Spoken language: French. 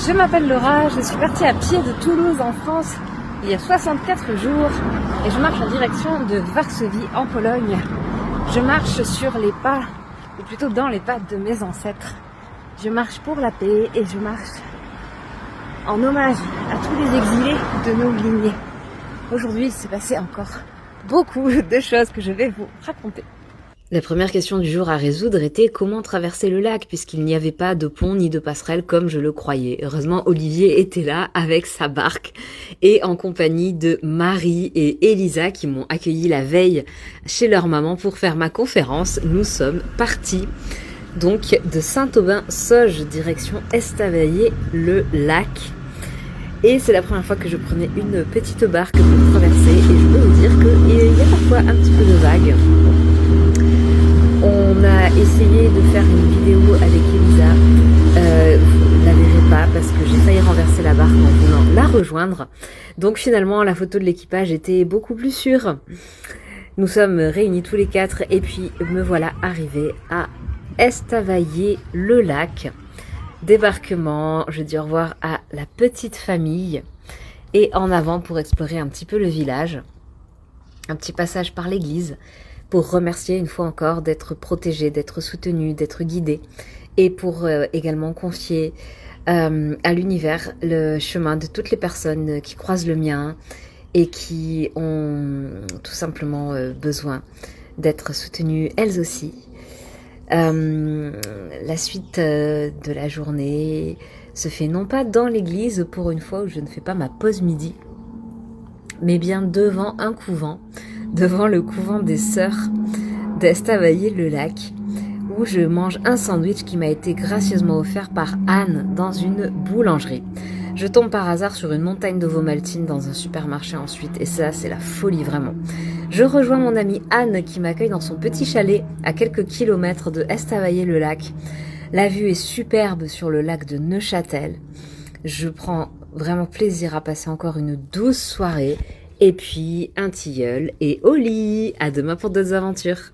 Je m'appelle Laura, je suis partie à pied de Toulouse en France il y a 64 jours et je marche en direction de Varsovie en Pologne. Je marche sur les pas, ou plutôt dans les pas de mes ancêtres. Je marche pour la paix et je marche en hommage à tous les exilés de nos lignées. Aujourd'hui, il s'est passé encore beaucoup de choses que je vais vous raconter. La première question du jour à résoudre était comment traverser le lac puisqu'il n'y avait pas de pont ni de passerelle comme je le croyais. Heureusement, Olivier était là avec sa barque et en compagnie de Marie et Elisa qui m'ont accueilli la veille chez leur maman pour faire ma conférence. Nous sommes partis donc de Saint-Aubin-Sauge direction Estavayer-le-Lac. Et c'est la première fois que je prenais une petite barque pour traverser et je peux vous dire qu'il y a parfois un petit peu de vagues. On a essayé de faire une vidéo avec Elisa, vous ne la verrez pas parce que j'ai failli renverser la barque en voulant la rejoindre. Donc finalement la photo de l'équipage était beaucoup plus sûre. Nous sommes réunis tous les quatre et puis me voilà arrivée à Estavayer-le-Lac. Débarquement, je dis au revoir à la petite famille et en avant pour explorer un petit peu le village. Un petit passage par l'église pour remercier une fois encore d'être protégé, d'être soutenu, d'être guidé et pour également confier à l'univers le chemin de toutes les personnes qui croisent le mien et qui ont tout simplement besoin d'être soutenues elles aussi. La suite de la journée se fait non pas dans l'église pour une fois où je ne fais pas ma pause midi, mais bien devant un couvent, devant le couvent des sœurs d'Estavayer-le-Lac, où je mange un sandwich qui m'a été gracieusement offert par Anne dans une boulangerie. Je tombe par hasard sur une montagne d'ovomaltine dans un supermarché ensuite, et ça c'est la folie vraiment. Je rejoins mon amie Anne qui m'accueille dans son petit chalet à quelques kilomètres de Estavayer-le-Lac. La vue est superbe sur le lac de Neuchâtel. Je prends vraiment plaisir à passer encore une douce soirée. Et puis un tilleul et au lit. À demain pour d'autres aventures.